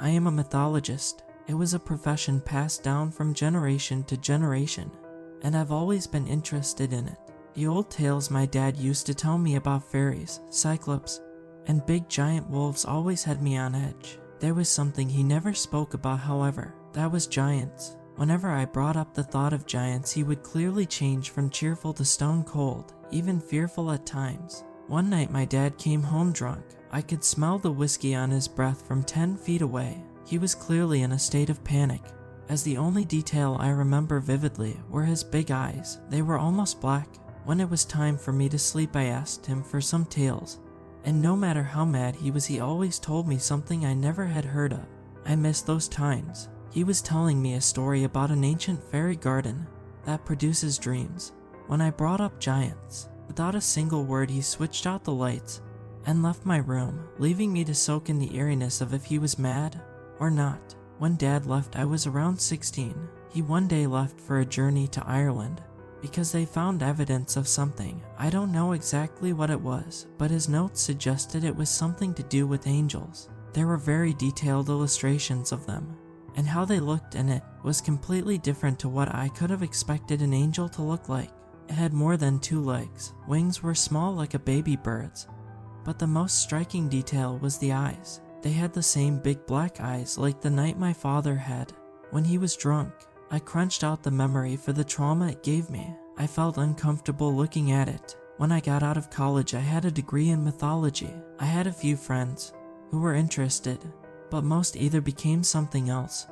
I am a mythologist. It was a profession passed down from generation to generation, and I've always been interested in it. The old tales my dad used to tell me about fairies, cyclops, and big giant wolves always had me on edge. There was something he never spoke about, however, that was giants. Whenever I brought up the thought of giants, he would clearly change from cheerful to stone cold, even fearful at times. One night my dad came home drunk. I could smell the whiskey on his breath from 10 feet away. He was clearly in a state of panic, as the only detail I remember vividly were his big eyes. They were almost black. When it was time for me to sleep, I asked him for some tales, and no matter how mad he was, he always told me something I never had heard of. I missed those times. He was telling me a story about an ancient fairy garden that produces dreams. When I brought up giants, without a single word he switched out the lights and left my room, leaving me to soak in the eeriness of if he was mad or not. When Dad left, I was around 16. He one day left for a journey to Ireland because they found evidence of something. I don't know exactly what it was, but his notes suggested it was something to do with angels. There were very detailed illustrations of them, and how they looked in it was completely different to what I could have expected an angel to look like. It had more than 2 legs, wings were small like a baby bird's, but the most striking detail was the eyes. They had the same big black eyes like the night my father had when he was drunk. I crunched out the memory for the trauma it gave me. I felt uncomfortable looking at it. When I got out of college, I had a degree in mythology. I had a few friends who were interested, but most either became something else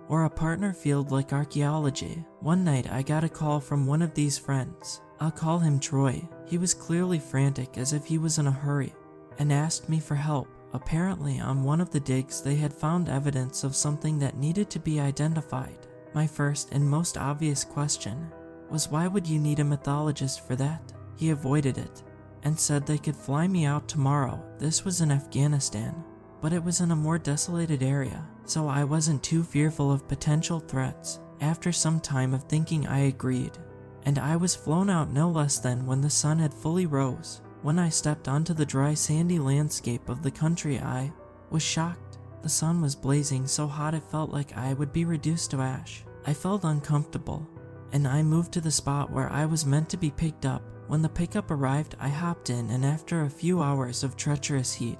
or a partner field like archaeology. One night I got a call from one of these friends. I'll call him Troy. He was clearly frantic, as if he was in a hurry, and asked me for help. Apparently on one of the digs they had found evidence of something that needed to be identified. My first and most obvious question was, why would you need a mythologist for that? He avoided it and said they could fly me out tomorrow. This was in Afghanistan, but it was in a more desolated area, so I wasn't too fearful of potential threats. After some time of thinking, I agreed, and I was flown out no less than when the sun had fully rose. When I stepped onto the dry sandy landscape of the country, I was shocked. The sun was blazing so hot it felt like I would be reduced to ash. I felt uncomfortable, and I moved to the spot where I was meant to be picked up. When the pickup arrived, I hopped in, and after a few hours of treacherous heat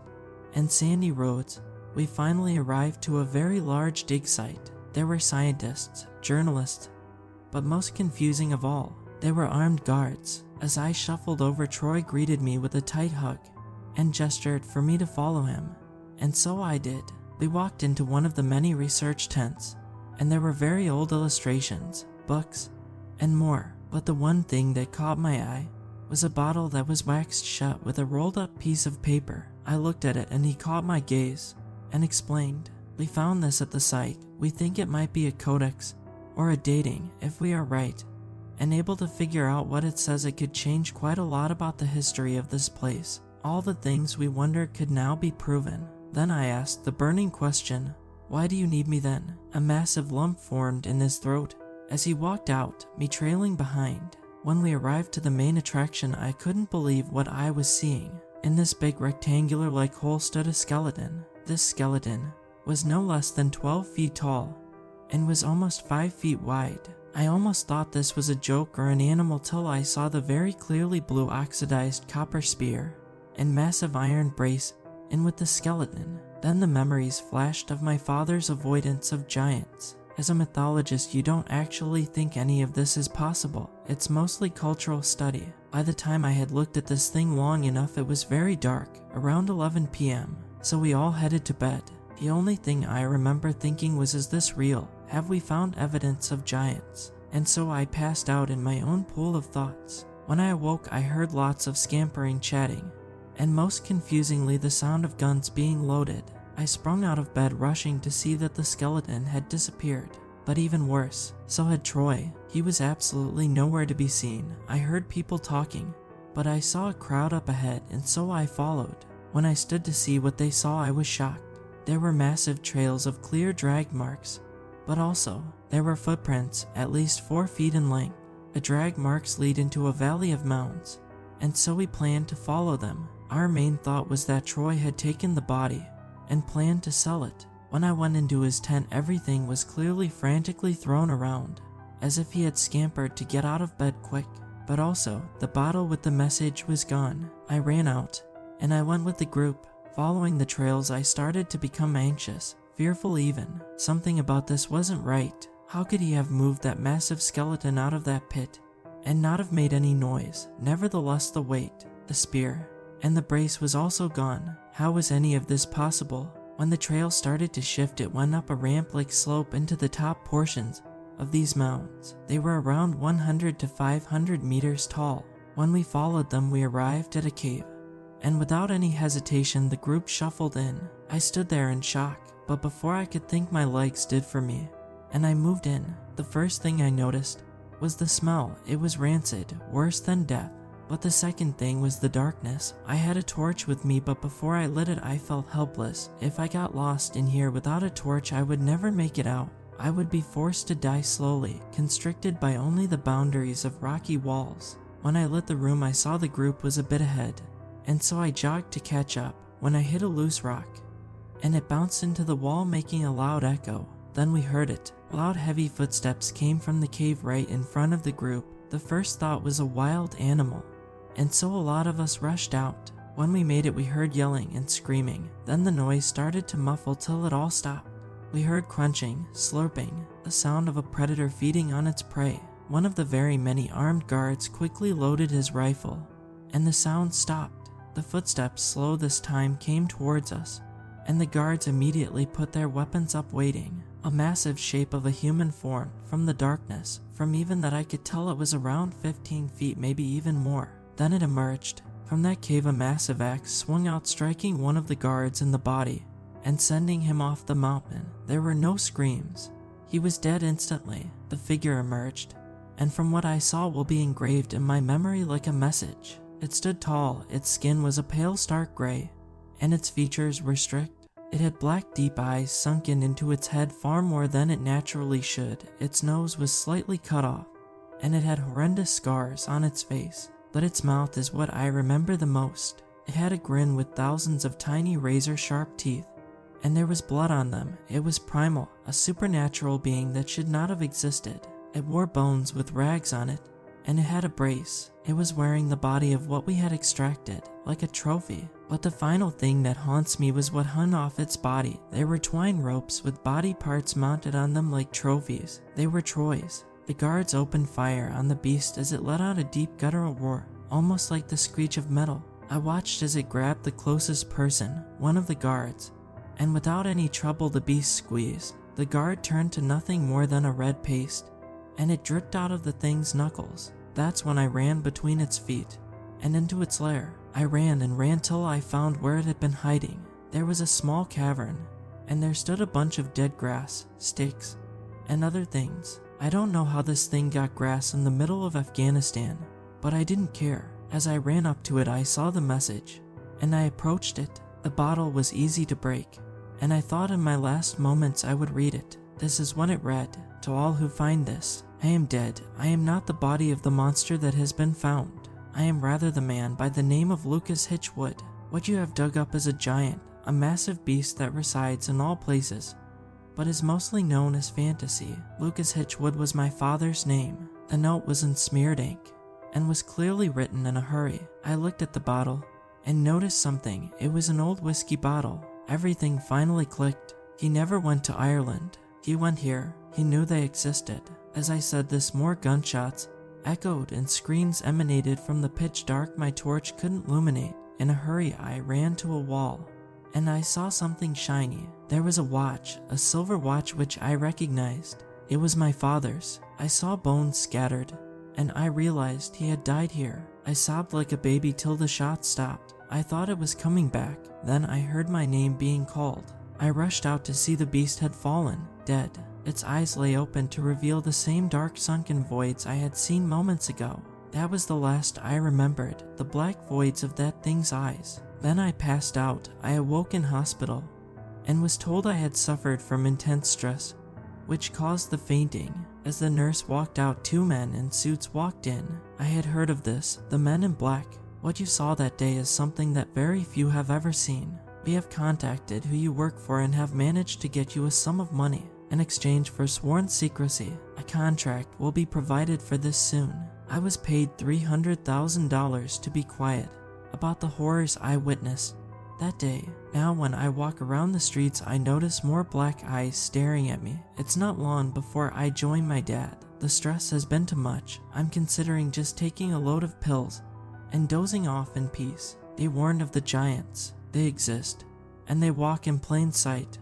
and sandy roads, we finally arrived to a very large dig site. There were scientists, journalists, but most confusing of all, there were armed guards. As I shuffled over, Troy greeted me with a tight hug and gestured for me to follow him, and so I did. We walked into one of the many research tents, and there were very old illustrations, books, and more, but the one thing that caught my eye was a bottle that was waxed shut with a rolled up piece of paper. I looked at it and he caught my gaze and explained, "We found this at the site. We think it might be a codex or a dating. If we are right and able to figure out what it says, it could change quite a lot about the history of this place. All the things we wondered could now be proven." Then I asked the burning question, "Why do you need me then?" A massive lump formed in his throat as he walked out, me trailing behind. When we arrived to the main attraction, I couldn't believe what I was seeing. In this big rectangular-like hole stood a skeleton. This skeleton was no less than 12 feet tall and was almost 5 feet wide. I almost thought this was a joke or an animal till I saw the very clearly blue oxidized copper spear and massive iron brace in with the skeleton. Then the memories flashed of my father's avoidance of giants. As a mythologist, you don't actually think any of this is possible. It's mostly cultural study. By the time I had looked at this thing long enough, it was very dark, around 11 p.m., so we all headed to bed. The only thing I remember thinking was, is this real? Have we found evidence of giants? And so I passed out in my own pool of thoughts. When I awoke, I heard lots of scampering, chatting, and most confusingly, the sound of guns being loaded. I sprung out of bed, rushing to see that the skeleton had disappeared. But even worse, so had Troy. He was absolutely nowhere to be seen. I heard people talking, but I saw a crowd up ahead, and so I followed. When I stood to see what they saw, I was shocked. There were massive trails of clear drag marks, but also, there were footprints at least 4 feet in length. The drag marks lead into a valley of mounds, and so we planned to follow them. Our main thought was that Troy had taken the body and planned to sell it. When I went into his tent, everything was clearly frantically thrown around, as if he had scampered to get out of bed quick. But also, the bottle with the message was gone. I ran out, and I went with the group. Following the trails, I started to become anxious, fearful even. Something about this wasn't right. How could he have moved that massive skeleton out of that pit and not have made any noise? Nevertheless, the weight, the spear, and the brace was also gone. How was any of this possible? When the trail started to shift, it went up a ramp-like slope into the top portions of these mounds. They were around 100 to 500 meters tall. When we followed them, we arrived at a cave, and without any hesitation, the group shuffled in. I stood there in shock, but before I could think, my legs did for me, and I moved in. The first thing I noticed was the smell. It was rancid, worse than death. But the second thing was the darkness. I had a torch with me, but before I lit it, I felt helpless. If I got lost in here without a torch, I would never make it out. I would be forced to die slowly, constricted by only the boundaries of rocky walls. When I lit the room, I saw the group was a bit ahead, and so I jogged to catch up. When I hit a loose rock, and it bounced into the wall, making a loud echo. Then we heard it. Loud, heavy footsteps came from the cave right in front of the group. The first thought was a wild animal, and so a lot of us rushed out. When we made it, we heard yelling and screaming. Then the noise started to muffle till it all stopped. We heard crunching, slurping, the sound of a predator feeding on its prey. One of the very many armed guards quickly loaded his rifle, and the sound stopped. The footsteps, slow this time, came towards us, and the guards immediately put their weapons up, waiting. A massive shape of a human form from the darkness. From even that, I could tell it was around 15 feet, maybe even more. Then it emerged. From that cave, a massive axe swung out, striking one of the guards in the body and sending him off the mountain. There were no screams. He was dead instantly. The figure emerged, and from what I saw will be engraved in my memory like a message. It stood tall, its skin was a pale stark gray, and its features were strict. It had black deep eyes sunken into its head far more than it naturally should. Its nose was slightly cut off, and it had horrendous scars on its face. But its mouth is what I remember the most. It had a grin with thousands of tiny razor-sharp teeth, and there was blood on them. It was primal, a supernatural being that should not have existed. It wore bones with rags on it, and it had a brace. It was wearing the body of what we had extracted, like a trophy. But the final thing that haunts me was what hung off its body. There were twine ropes with body parts mounted on them like trophies. They were Troy's. The guards opened fire on the beast as it let out a deep guttural roar, almost like the screech of metal. I watched as it grabbed the closest person, one of the guards, and without any trouble the beast squeezed. The guard turned to nothing more than a red paste, and it dripped out of the thing's knuckles. That's when I ran between its feet and into its lair. I ran and ran till I found where it had been hiding. There was a small cavern, and there stood a bunch of dead grass, sticks, and other things. I don't know how this thing got grass in the middle of Afghanistan, but I didn't care. As I ran up to it, I saw the message, and I approached it. The bottle was easy to break, and I thought in my last moments I would read it. This is what it read: "To all who find this, I am dead. I am not the body of the monster that has been found. I am rather the man by the name of Lucas Hitchwood. What you have dug up is a giant, a massive beast that resides in all places, but is mostly known as fantasy. Lucas Hitchwood was my father's name." The note was in smeared ink, and was clearly written in a hurry. I looked at the bottle, and noticed something. It was an old whiskey bottle. Everything finally clicked. He never went to Ireland. He went here. He knew they existed. As I said this, more gunshots echoed and screams emanated from the pitch dark my torch couldn't illuminate. In a hurry, I ran to a wall, and I saw something shiny. There was a watch, a silver watch which I recognized. It was my father's. I saw bones scattered, and I realized he had died here. I sobbed like a baby till the shot stopped. I thought it was coming back. Then I heard my name being called. I rushed out to see the beast had fallen, dead. Its eyes lay open to reveal the same dark sunken voids I had seen moments ago. That was the last I remembered, the black voids of that thing's eyes. Then I passed out. I awoke in hospital, and was told I had suffered from intense stress, which caused the fainting. As the nurse walked out, 2 men in suits walked in. I had heard of this, the men in black. What you saw that day is something that very few have ever seen. We have contacted who you work for and have managed to get you a sum of money. In exchange for sworn secrecy, a contract will be provided for this soon. I was paid $300,000 to be quiet about the horrors I witnessed that day. Now when I walk around the streets, I notice more black eyes staring at me. It's not long before I join my dad. The stress has been too much. I'm considering just taking a load of pills and dozing off in peace. They warned of the giants. They exist, and they walk in plain sight.